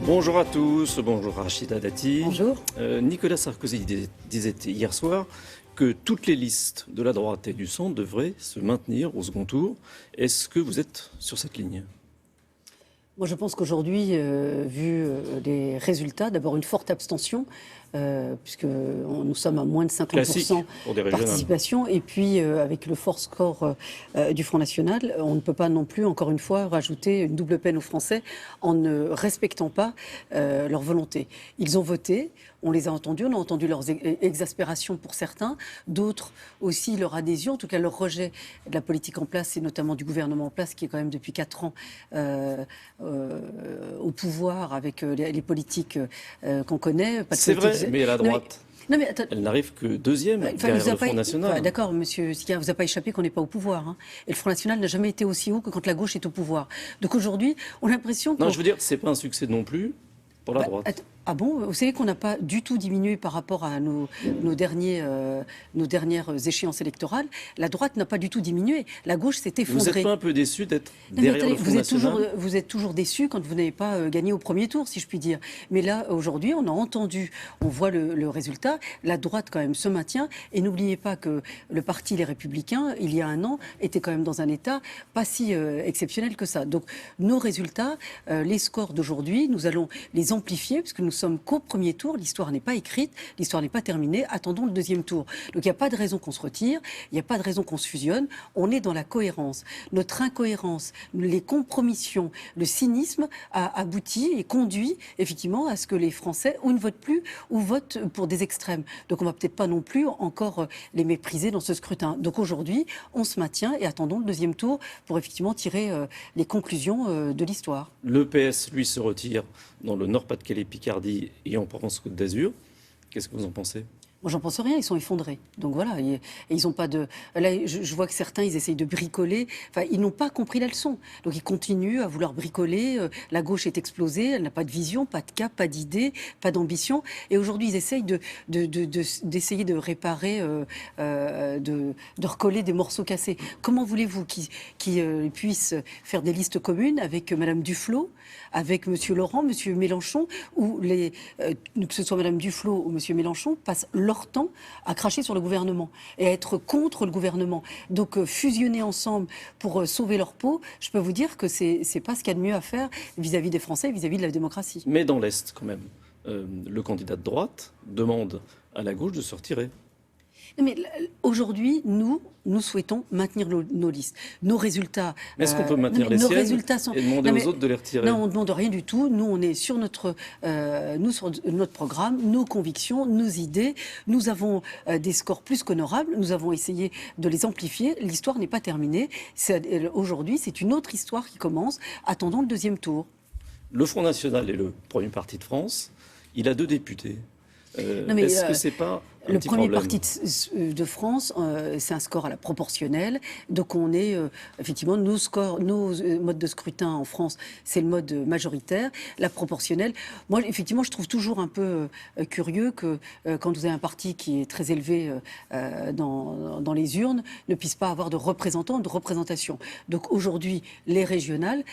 Bonjour à tous, bonjour Rachida Dati. Bonjour. Nicolas Sarkozy disait hier soir que toutes les listes de la droite et du centre devraient se maintenir au second tour. Est-ce que vous êtes sur cette ligne ? Moi, je pense qu'aujourd'hui, vu les résultats, d'abord une forte abstention, puisque nous sommes à moins de 50% de participation, et puis avec le fort score du Front National, on ne peut pas non plus, encore une fois, rajouter une double peine aux Français en ne respectant pas leur volonté. Ils ont voté, on les a entendus, on a entendu leurs exaspérations pour certains, d'autres aussi leur adhésion, en tout cas leur rejet de la politique en place, et notamment du gouvernement en place, qui est quand même depuis 4 ans au pouvoir avec les politiques qu'on connaît. C'est vrai, mais à la droite, non, mais elle n'arrive que deuxième derrière le Front National. D'accord, monsieur Sicard, vous a pas échappé qu'on n'est pas au pouvoir. Hein. Et le Front National n'a jamais été aussi haut que quand la gauche est au pouvoir. Donc aujourd'hui, on a l'impression que... Non, je veux dire, c'est pas un succès non plus pour la droite. Ah bon, vous savez qu'on n'a pas du tout diminué par rapport à nos dernières échéances électorales. La droite n'a pas du tout diminué. La gauche s'est effondrée. Vous n'êtes pas un peu déçu d'être derrière le Front National ? Vous êtes toujours déçu quand vous n'avez pas gagné au premier tour, si je puis dire. Mais là, aujourd'hui, on a entendu, on voit le résultat. La droite, quand même, se maintient. Et n'oubliez pas que le parti Les Républicains, il y a un an, était quand même dans un état pas si exceptionnel que ça. Donc, nos résultats, les scores d'aujourd'hui, nous allons les amplifier, puisque nous sommes qu'au premier tour, l'histoire n'est pas écrite, l'histoire n'est pas terminée, attendons le deuxième tour. Donc il n'y a pas de raison qu'on se retire, il n'y a pas de raison qu'on se fusionne, on est dans la cohérence. Notre incohérence, les compromissions, le cynisme a abouti et conduit effectivement à ce que les Français ou ne votent plus ou votent pour des extrêmes. Donc on ne va peut-être pas non plus encore les mépriser dans ce scrutin. Donc aujourd'hui, on se maintient et attendons le deuxième tour pour effectivement tirer les conclusions de l'histoire. Le PS, lui, se retire dans le Nord-Pas-de-Calais-Picardie et en Provence-Côte d'Azur. Qu'est-ce que vous en pensez ? Moi, j'en pense rien, ils sont effondrés. Donc voilà, et ils n'ont pas de... Là, je vois que certains, ils essayent de bricoler. Enfin, ils n'ont pas compris la leçon. Donc ils continuent à vouloir bricoler. La gauche est explosée, elle n'a pas de vision, pas de cap, pas d'idée, pas d'ambition. Et aujourd'hui, ils essayent d'essayer de réparer, de recoller des morceaux cassés. Comment voulez-vous qu'ils puissent faire des listes communes avec Madame Duflot, avec Monsieur Laurent, Monsieur Mélenchon, où que ce soit Madame Duflot ou Monsieur Mélenchon passent leur temps à cracher sur le gouvernement et à être contre le gouvernement. Donc fusionner ensemble pour sauver leur peau, je peux vous dire que c'est pas ce qu'il y a de mieux à faire vis-à-vis des Français, vis-à-vis de la démocratie. Mais dans l'Est, quand même, le candidat de droite demande à la gauche de se retirer. Mais aujourd'hui, nous souhaitons maintenir nos listes. Nos résultats... Mais est-ce qu'on peut maintenir les siennes et demander aux autres de les retirer ? Non, on ne demande rien du tout. Nous, on est sur notre programme, nos convictions, nos idées. Nous avons des scores plus qu'honorables. Nous avons essayé de les amplifier. L'histoire n'est pas terminée. Aujourd'hui, c'est une autre histoire qui commence. Attendons le deuxième tour. Le Front National est le premier parti de France. Il a 2 députés. Est-ce que c'est pas le premier parti de France, c'est un score à la proportionnelle. Donc on est effectivement nos modes de scrutin en France, c'est le mode majoritaire, la proportionnelle. Moi, effectivement, je trouve toujours un peu curieux que quand vous avez un parti qui est très élevé dans les urnes, ne puisse pas avoir de représentants, de représentation. Donc aujourd'hui, les régionales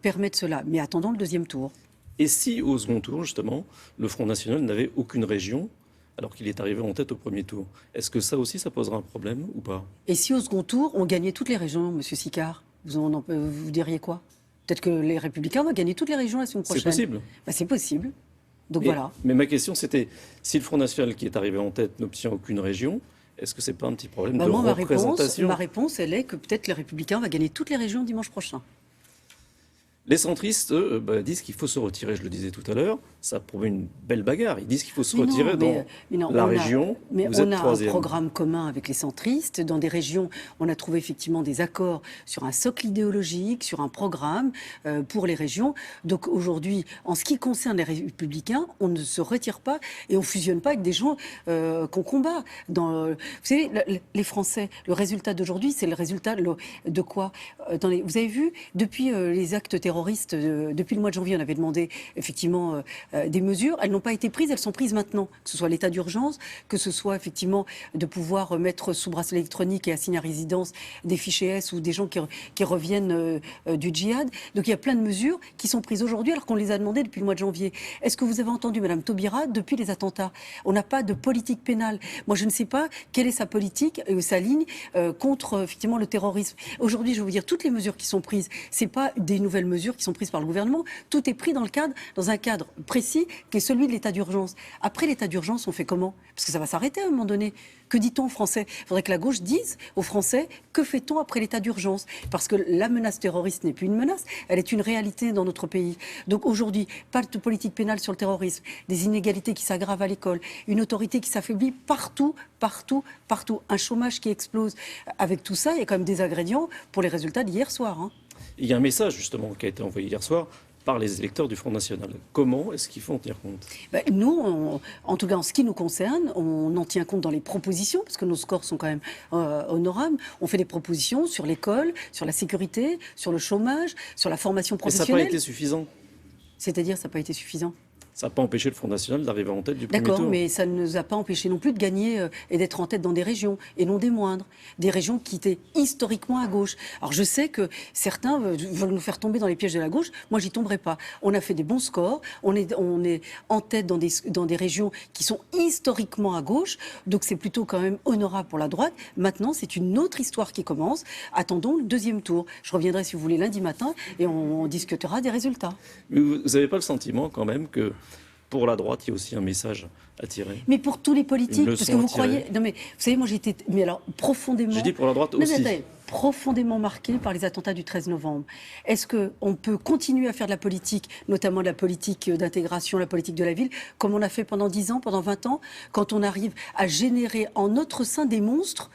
permettent cela. Mais attendons le deuxième tour. Et si, au second tour, justement, le Front National n'avait aucune région, alors qu'il est arrivé en tête au premier tour, est-ce que ça aussi, ça posera un problème ou pas ? Et si, au second tour, on gagnait toutes les régions, Monsieur Sicard, vous diriez quoi ? Peut-être que les Républicains vont gagner toutes les régions la semaine prochaine. C'est possible. C'est possible. Donc voilà. Mais ma question, c'était, si le Front National qui est arrivé en tête n'obtient aucune région, est-ce que c'est pas un petit problème de représentation ? Ma réponse, elle est que peut-être les Républicains vont gagner toutes les régions dimanche prochain. Les centristes, eux, disent qu'il faut se retirer, je le disais tout à l'heure. Ça promet une belle bagarre. Ils disent qu'il faut se retirer dans la région. Mais on a un programme commun avec les centristes. Dans des régions, on a trouvé effectivement des accords sur un socle idéologique, sur un programme pour les régions. Donc aujourd'hui, en ce qui concerne les Républicains, on ne se retire pas et on ne fusionne pas avec des gens qu'on combat. Vous savez, les Français, le résultat d'aujourd'hui, c'est le résultat de quoi ? Vous avez vu, depuis les actes terroristes, terroristes, depuis le mois de janvier, on avait demandé effectivement des mesures. Elles n'ont pas été prises, elles sont prises maintenant. Que ce soit l'état d'urgence, que ce soit effectivement de pouvoir mettre sous bracelet électronique et assigner à résidence des fichiers S ou des gens qui reviennent du djihad. Donc il y a plein de mesures qui sont prises aujourd'hui alors qu'on les a demandées depuis le mois de janvier. Est-ce que vous avez entendu Madame Taubira depuis les attentats? On n'a pas de politique pénale. Moi je ne sais pas quelle est sa politique, sa ligne contre effectivement le terrorisme. Aujourd'hui, je vais vous dire, toutes les mesures qui sont prises, c'est pas des nouvelles mesures qui sont prises par le gouvernement. Tout est pris dans un cadre précis qui est celui de l'état d'urgence. Après l'état d'urgence, on fait comment? Parce que ça va s'arrêter à un moment donné. Que dit-on aux Français? Il faudrait que la gauche dise aux Français que fait-on après l'état d'urgence? Parce que la menace terroriste n'est plus une menace, elle est une réalité dans notre pays. Donc aujourd'hui, pas de politique pénale sur le terrorisme, des inégalités qui s'aggravent à l'école, une autorité qui s'affaiblit partout, partout, partout, un chômage qui explose. Avec tout ça, il y a quand même des ingrédients pour les résultats d'hier soir. Hein. Il y a un message justement qui a été envoyé hier soir par les électeurs du Front National. Comment est-ce qu'il faut en tenir compte? Nous, en tout cas en ce qui nous concerne, on en tient compte dans les propositions, parce que nos scores sont quand même honorables. On fait des propositions sur l'école, sur la sécurité, sur le chômage, sur la formation Mais ça n'a professionnelle. pas été suffisant. C'est-à-dire, ça n'a pas été suffisant. Ça n'a pas empêché le Front National d'arriver en tête du premier D'accord, tour. mais ça ne nous a pas empêché non plus de gagner et d'être en tête dans des régions, et non des moindres. Des régions qui étaient historiquement à gauche. Alors je sais que certains veulent nous faire tomber dans les pièges de la gauche. Moi, j'y tomberai pas. On a fait des bons scores. On est en tête dans des régions qui sont historiquement à gauche. Donc c'est plutôt quand même honorable pour la droite. Maintenant, c'est une autre histoire qui commence. Attendons le deuxième tour. Je reviendrai, si vous voulez, lundi matin et on discutera des résultats. Mais vous n'avez pas le sentiment quand même que pour la droite, il y a aussi un message à tirer? Mais pour tous les politiques, parce que vous croyez... Non mais, vous savez, moi j'étais... Mais alors, profondément... J'ai dit pour la droite Non, mais aussi. attendez, profondément marqué par les attentats du 13 novembre. Est-ce qu'on peut continuer à faire de la politique, notamment de la politique d'intégration, la politique de la ville, comme on a fait pendant 10 ans, pendant 20 ans, quand on arrive à générer en notre sein des monstres?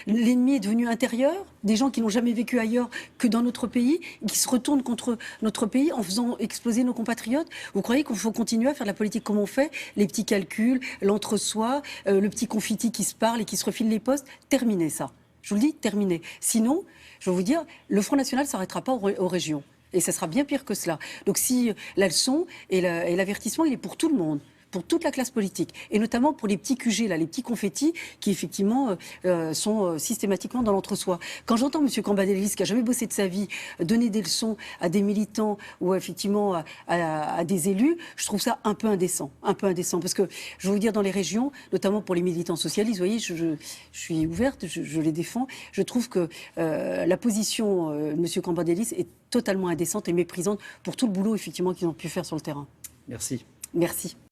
L'ennemi est devenu intérieur, des gens qui n'ont jamais vécu ailleurs que dans notre pays, qui se retournent contre notre pays en faisant exploser nos compatriotes. Vous croyez qu'il faut continuer à faire de la politique comme on fait? Les petits calculs, l'entre-soi, le petit confiti qui se parle et qui se refile les postes. Terminez ça. Je vous le dis, terminez. Sinon, je vais vous dire, le Front National ne s'arrêtera pas aux régions. Et ça sera bien pire que cela. Donc si la leçon et l'avertissement, il est pour tout le monde, pour toute la classe politique, et notamment pour les petits QG, là, les petits confettis, qui effectivement sont systématiquement dans l'entre-soi. Quand j'entends M. Cambadélis, qui n'a jamais bossé de sa vie, donner des leçons à des militants ou effectivement à des élus, je trouve ça un peu indécent. Un peu indécent. Parce que, je vais vous dire, dans les régions, notamment pour les militants socialistes, vous voyez, je suis ouverte, je les défends. Je trouve que la position de M. Cambadélis est totalement indécente et méprisante pour tout le boulot effectivement qu'ils ont pu faire sur le terrain. Merci. Merci.